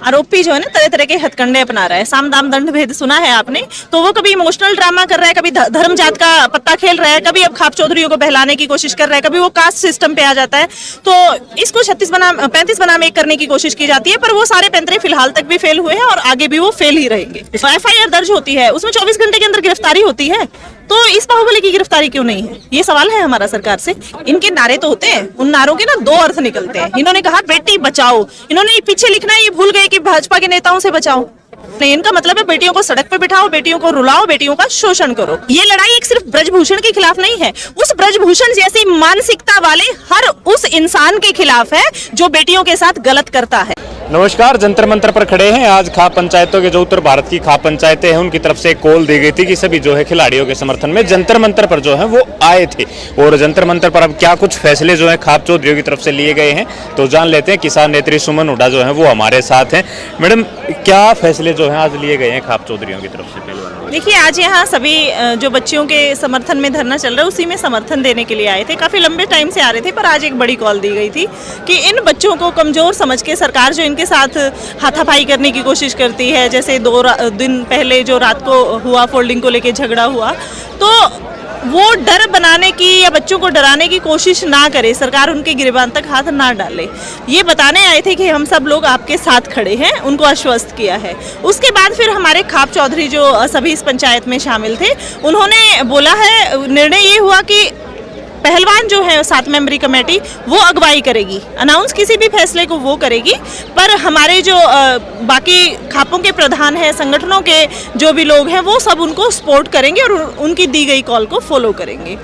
आरोपी जो है ना तरह तरह के हथकंडे अपना रहा है। साम दाम दंड भेद सुना है आपने, तो वो कभी इमोशनल ड्रामा कर रहा है, कभी धर्म जात का पत्ता खेल रहा है, कभी अब खाप चौधरियों को बहलाने की कोशिश कर रहा है, कभी वो कास्ट सिस्टम पे आ जाता है। तो इसको 35 बनाम 1 करने की कोशिश की जाती है, पर वो सारे पैंतरे फिलहाल तक भी फेल हुए हैं और आगे भी वो फेल ही रहेंगे। FIR दर्ज होती है, उसमें 24 घंटे के अंदर गिरफ्तारी होती है, तो इस बाहुबली की गिरफ्तारी क्यों नहीं है? ये सवाल है हमारा सरकार से। इनके नारे तो होते हैं, उन नारों के ना 2 अर्थ निकलते हैं। इन्होंने कहा बेटी बचाओ, इन्होंने पीछे लिखना है, ये भूल गए कि भाजपा के नेताओं से बचाओ। नहीं, इनका मतलब है बेटियों को सड़क पे बिठाओ, बेटियों को रुलाओ, बेटियों का शोषण करो। ये लड़ाई एक सिर्फ ब्रजभूषण के खिलाफ नहीं है, उस ब्रजभूषण जैसी मानसिकता वाले हर उस इंसान के खिलाफ है जो बेटियों के साथ गलत करता है। नमस्कार, जंतर मंतर पर खड़े हैं। आज खाप पंचायतों के जो उत्तर भारत की खाप पंचायतें हैं उनकी तरफ से एक कॉल दी गई थी कि सभी जो है खिलाड़ियों के समर्थन में जंतर मंतर पर जो है वो आए थे, और जंतर मंतर पर अब क्या कुछ फैसले जो है खाप चौधरियों की तरफ से लिए गए हैं तो जान लेते हैं। किसान नेत्री सुमन हुड्डा जो है वो हमारे साथ हैं। मैडम, क्या फैसले जो है आज लिए गए हैं खाप चौधरियों की तरफ से? देखिए, आज यहाँ सभी जो बच्चियों के समर्थन में धरना चल रहा है उसी में समर्थन देने के लिए आए थे। काफी लंबे टाइम से आ रहे थे, पर आज एक बड़ी कॉल दी गई थी कि इन बच्चों को कमजोर समझ के सरकार जो इनके साथ हाथापाई करने की कोशिश करती है, जैसे 2 दिन पहले जो रात को हुआ फोल्डिंग को लेके झगड़ा हुआ, तो वो डर बनाने की या बच्चों को डराने की कोशिश ना करे, सरकार उनके गिरबान तक हाथ ना डाले, ये बताने आए थे कि हम सब लोग आपके साथ खड़े हैं, उनको आश्वस्त किया है। उसके बाद फिर हमारे खाप चौधरी जो सभी इस पंचायत में शामिल थे, उन्होंने बोला है, निर्णय ये हुआ कि पहलवान जो है 7 मेंबरी कमेटी वो अगुवाई करेगी, अनाउंस किसी भी फैसले को वो करेगी, पर हमारे जो बाकी खापों के प्रधान हैं, संगठनों के जो भी लोग हैं, वो सब उनको सपोर्ट करेंगे और उनकी दी गई कॉल को फॉलो करेंगे।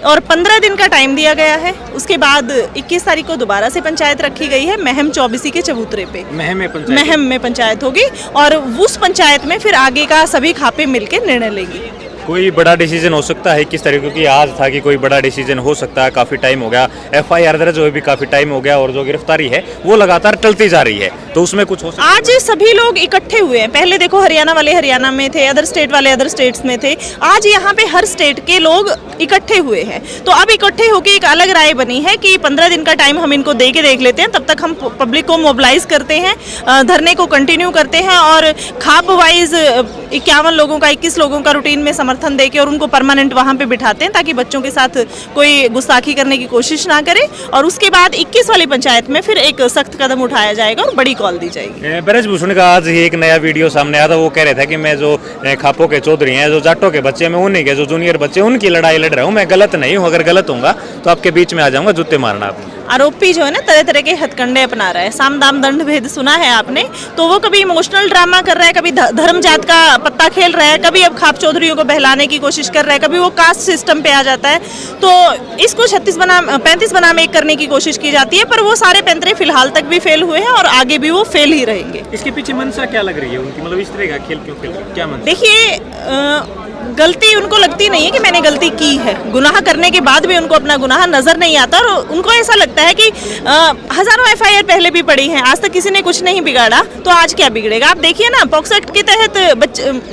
और 15 दिन का टाइम दिया गया है। उसके बाद 21 तारीख को दोबारा से पंचायत रखी गई है, महम 24 के चबूतरे पे महम में पंचायत होगी, और उस पंचायत में फिर आगे का सभी खापे मिलकर निर्णय लेंगी। कोई बड़ा डिसीजन हो सकता है किस तरीके की? आज था कि कोई बड़ा डिसीजन हो सकता है, काफी टाइम हो गया, FIR दर्ज हुए भी काफी टाइम हो गया, और जो गिरफ्तारी है वो लगातार टलती जा रही है, तो उसमें कुछ हो सकता है? आज सभी लोग इकट्ठे हुए हैं। पहले देखो, हरियाणा वाले हरियाणा में थे, अदर स्टेट वाले अदर स्टेट्स में थे, आज यहाँ पे हर स्टेट के लोग इकट्ठे हुए हैं। तो अब इकट्ठे होकर एक अलग राय बनी है कि 15 दिन का टाइम हम इनको दे के देख लेते हैं, तब तक हम पब्लिक को मोबिलाइज करते हैं, धरने को कंटिन्यू करते हैं, और खाप वाइज 51 लोगों का 21 लोगों का रूटीन में समर्थन देके और उनको परमानेंट वहां पे बिठाते हैं, ताकि बच्चों के साथ कोई गुस्ताखी करने की कोशिश ना करे। और उसके बाद 21 वाली पंचायत में फिर एक सख्त कदम उठाया जाएगा और बड़ी कॉल दी जाएगी। ब्रजभूषण का आज ही एक नया वीडियो सामने आया था, वो कह रहे थे कि मैं जो खापों के चौधरी हैं, जो जाटों के बच्चे, मैं उन्हीं के जो जूनियर बच्चे उनकी लड़ाई लड़ रहा हूँ, मैं गलत नहीं हूँ, अगर गलत होऊंगा तो आपके बीच में आ जाऊंगा, जूते मारना आपने। आरोपी जो है ना तरह तरह के हथकंडे अपना रहा है। साम दाम दंड भेद सुना है आपने, तो वो कभी इमोशनल ड्रामा कर रहा है, कभी धर्म जात का पत्ता खेल रहा है, कभी अब खाप चौधरियों को बहलाने की कोशिश कर रहा है, कभी वो कास्ट सिस्टम पे आ जाता है। तो इसको 35 बनाम 1 करने की कोशिश की जाती है, पर वो सारे पैंतरे फिलहाल तक भी फेल हुए हैं और आगे भी वो फेल ही रहेंगे। इसके पीछे मंशा क्या लग रही है उनकी? मतलब इस तरह का खेल क्यों खेल रहे हैं? क्या मंशा? देखिए, गलती उनको लगती नहीं है कि मैंने गलती की है, गुनाह करने के बाद भी उनको अपना गुनाह नजर नहीं आता, और उनको ऐसा लगता है कि हजारों FIR पहले भी पड़ी हैं, आज तक किसी ने कुछ नहीं बिगाड़ा, तो आज क्या बिगड़ेगा। आप देखिए ना, पॉक्सो एक्ट के तहत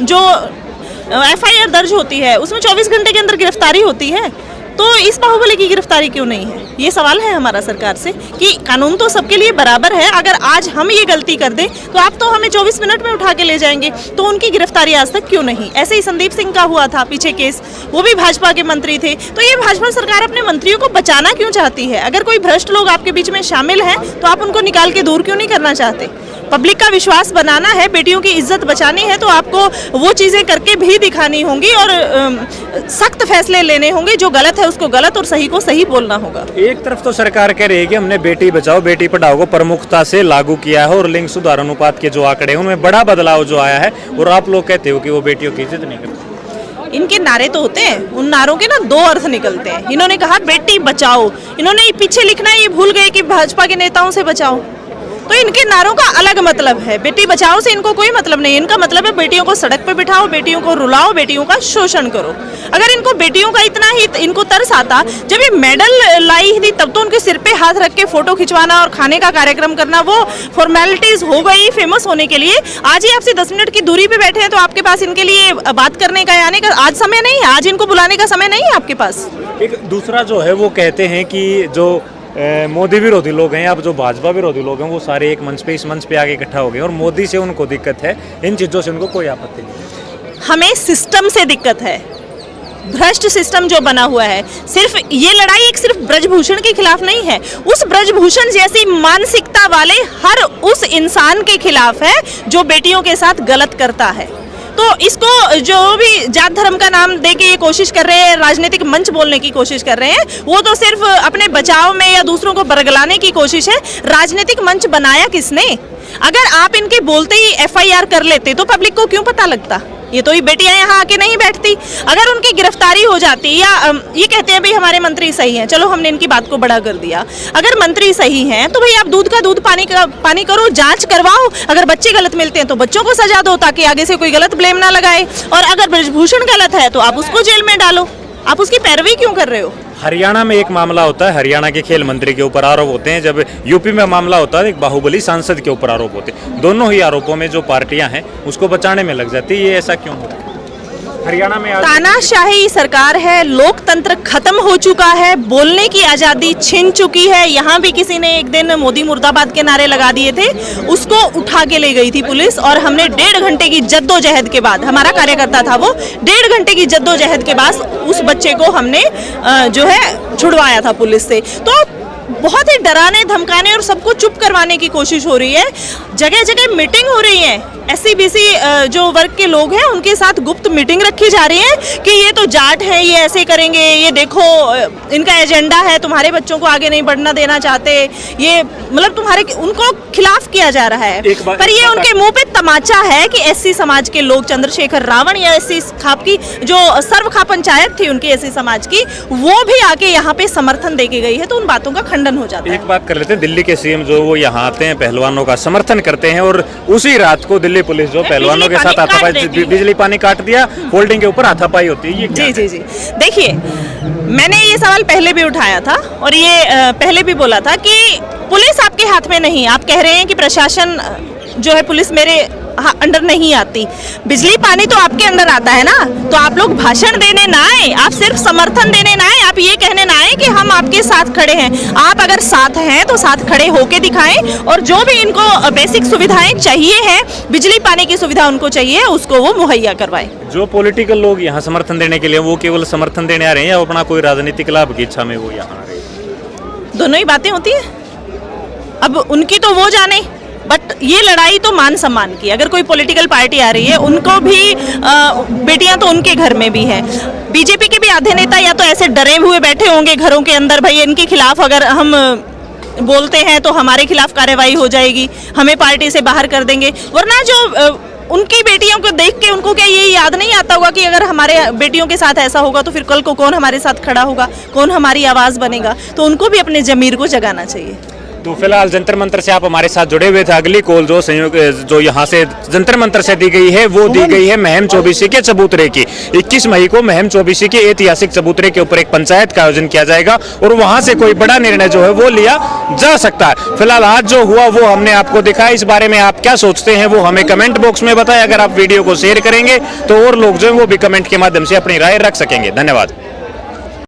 जो FIR दर्ज होती है उसमें 24 घंटे के अंदर गिरफ्तारी होती है, तो इस बाहुबली की गिरफ्तारी क्यों नहीं है? ये सवाल है हमारा सरकार से कि कानून तो सबके लिए बराबर है। अगर आज हम ये गलती कर दें तो आप तो हमें 24 मिनट में उठा के ले जाएंगे, तो उनकी गिरफ्तारी आज तक क्यों नहीं? ऐसे ही संदीप सिंह का हुआ था पीछे केस, वो भी भाजपा के मंत्री थे। तो ये भाजपा सरकार अपने मंत्रियों को बचाना क्यों चाहती है? अगर कोई भ्रष्ट लोग आपके बीच में शामिल हैं तो आप उनको निकाल के दूर क्यों नहीं करना चाहते? पब्लिक का विश्वास बनाना है, बेटियों की इज्जत बचानी है, तो आपको वो चीजें करके भी दिखानी होंगी और सख्त फैसले लेने होंगे। जो गलत है उसको गलत और सही को सही बोलना होगा। एक तरफ तो सरकार कह रही है कि हमने बेटी बचाओ बेटी पढ़ाओ को प्रमुखता से लागू किया है, और लिंग सुधार अनुपात के जो आंकड़े हैं उनमें बड़ा बदलाव जो आया है, और आप लोग कहते हो कि वो बेटियों की इज्जत नहीं करते। इनके नारे तो होते हैं, उन नारों के ना 2 अर्थ निकलते हैं। इन्होंने कहा बेटी बचाओ, इन्होंने पीछे लिखना है, ये भूल गए कि भाजपा के नेताओं से बचाओ, तो इनके नारों का अलग मतलब है। बेटी बचाओ से इनको कोई मतलब नहीं, इनका मतलब है बेटियों को सड़क पे बिठाओ, बेटियों को रुलाओ, बेटियों का शोषण करो। अगर इनको बेटियों का इतना ही इनको तरस आता, जब ये मेडल लाई थी तब तो उनके सिर पे हाथ रख के फोटो खिंचवाना और खाने का कार्यक्रम करना वो फॉर्मेलिटीज हो गई फेमस होने के लिए। आज ही आपसे 10 मिनट की दूरी पे बैठे हैं, तो आपके पास इनके लिए बात करने का आने का आज समय नहीं है, आज इनको बुलाने का समय नहीं है आपके पास। एक दूसरा जो है वो कहते हैं कि जो मोदी विरोधी लोग हैं, अब जो भाजपा विरोधी लोग हैं वो सारे एक मंच पे, इस मंच पे आके इकट्ठा हो गए और मोदी से उनको दिक्कत है, इन चीज़ों से उनको कोई आपत्ति नहीं। हमें सिस्टम से दिक्कत है, भ्रष्ट सिस्टम जो बना हुआ है। सिर्फ ये लड़ाई एक सिर्फ ब्रजभूषण के खिलाफ नहीं है, उस ब्रजभूषण जैसी मानसिकता वाले हर उस इंसान के खिलाफ है जो बेटियों के साथ गलत करता है। तो इसको जो भी जात धर्म का नाम दे के ये कोशिश कर रहे हैं, राजनीतिक मंच बोलने की कोशिश कर रहे हैं, वो तो सिर्फ अपने बचाव में या दूसरों को बरगलाने की कोशिश है। राजनीतिक मंच बनाया किसने? अगर आप इनके बोलते ही FIR कर लेते तो पब्लिक को क्यों पता लगता? ये तो ये बेटियां यहाँ आके नहीं बैठती। अगर उनकी गिरफ्तारी हो जाती, या ये कहते हैं भाई हमारे मंत्री सही हैं, चलो हमने इनकी बात को बड़ा कर दिया। अगर मंत्री सही हैं तो भाई आप दूध का दूध, पानी का पानी करो, जांच करवाओ। अगर बच्चे गलत मिलते हैं तो बच्चों को सजा दो ताकि आगे से कोई गलत ब्लेम ना लगाए, और अगर ब्रजभूषण गलत है तो आप उसको जेल में डालो। आप उसकी पैरवी क्यों कर रहे हो? हरियाणा में एक मामला होता है, हरियाणा के खेल मंत्री के ऊपर आरोप होते हैं, जब यूपी में मामला होता है एक बाहुबली सांसद के ऊपर आरोप होते हैं। दोनों ही आरोपों में जो पार्टियां हैं उसको बचाने में लग जाती है। ये ऐसा क्यों होता है? हरियाणा में तानाशाही सरकार है, लोकतंत्र खत्म हो चुका है, बोलने की आजादी छिन चुकी है। यहाँ भी किसी ने एक दिन मोदी मुर्दाबाद के नारे लगा दिए थे, उसको उठा के ले गई थी पुलिस, और हमने 1.5 घंटे की जद्दोजहद के बाद, हमारा कार्यकर्ता था वो, 1.5 घंटे की जद्दोजहद के बाद उस बच्चे को हमने जो है छुड़वाया था पुलिस से। तो बहुत ही डराने, धमकाने और सबको चुप करवाने की कोशिश हो रही है। जगह जगह मीटिंग हो रही है, SC-BC जो वर्ग के लोग हैं उनके साथ गुप्त मीटिंग रखी जा रही है कि ये तो जाट हैं, ये ऐसे करेंगे, ये देखो इनका एजेंडा है, तुम्हारे बच्चों को आगे नहीं बढ़ना देना चाहते, ये मतलब तुम्हारे उनको खिलाफ किया जा रहा है। पर ये उनके मुंह पे तमाचा है कि SC समाज के लोग, चंद्रशेखर रावण या SC खाप की जो सर्वखा पंचायत थी उनकी SC समाज की, वो भी आके यहाँ पे समर्थन दे के गई है, तो उन बातों का खंडन हो जाता है। एक बात कर लेते हैं, दिल्ली के CM जो वो यहाँ आते हैं, पहलवानों का समर्थन करते हैं, और उसी रात को दिल्ली पुलिस जो पहलवानों के साथ हाथापाई, बिजली पानी काट दिया, होल्डिंग के ऊपर हाथापाई होती है। ये जी। देखिए, मैंने ये सवाल पहले भी उठाया था और ये पहले भी बोला था कि पुलिस आपके हाथ में नहीं। आप कह रहे हैं कि प्रशासन जो है, पुलिस मेरे अंडर नहीं आती, बिजली पानी तो आपके अंडर आता है ना। तो आप लोग भाषण देने ना आए, आप सिर्फ समर्थन देने ना आए, आप ये कहने ना आए कि हम आपके साथ खड़े हैं। आप अगर साथ हैं तो साथ खड़े होके दिखाएं, और जो भी इनको बेसिक सुविधाएं चाहिए हैं, बिजली पानी की सुविधा उनको चाहिए, उसको वो मुहैया करवाएं। जो पॉलिटिकल लोग यहाँ समर्थन देने के लिए, वो केवल समर्थन देने आ रहे हैं या अपना कोई राजनीतिक लाभ की इच्छा में वो यहाँ आ रहे हैं? दोनों ही बातें होती है। अब उनकी तो वो जाने, बट ये लड़ाई तो मान सम्मान की। अगर कोई पॉलिटिकल पार्टी आ रही है, उनको भी बेटियां तो उनके घर में भी हैं। बीजेपी के भी आधे नेता या तो ऐसे डरे हुए बैठे होंगे घरों के अंदर, भाई इनके खिलाफ अगर हम बोलते हैं तो हमारे खिलाफ कार्रवाई हो जाएगी, हमें पार्टी से बाहर कर देंगे। वरना जो उनकी बेटियों को देख के उनको क्या ये याद नहीं आता होगा कि अगर हमारे बेटियों के साथ ऐसा होगा तो फिर कल को कौन हमारे साथ खड़ा होगा, कौन हमारी आवाज़ बनेगा? तो उनको भी अपने जमीर को जगाना चाहिए। तो फिलहाल जंतर मंतर से आप हमारे साथ जुड़े हुए थे। अगली कॉल जो संयोग जो यहाँ से जंतर मंतर से दी गई है, वो दी गई है महम चौबीसी के चबूतरे की। 21 मई को महम चौबीसी के ऐतिहासिक चबूतरे के ऊपर एक पंचायत का आयोजन किया जाएगा और वहां से कोई बड़ा निर्णय जो है वो लिया जा सकता है। फिलहाल आज जो हुआ वो हमने आपको दिखाया। इस बारे में आप क्या सोचते हैं वो हमें कमेंट बॉक्स में बताएं। अगर आप वीडियो को शेयर करेंगे तो और लोग जो है वो भी कमेंट के माध्यम से अपनी राय रख सकेंगे। धन्यवाद।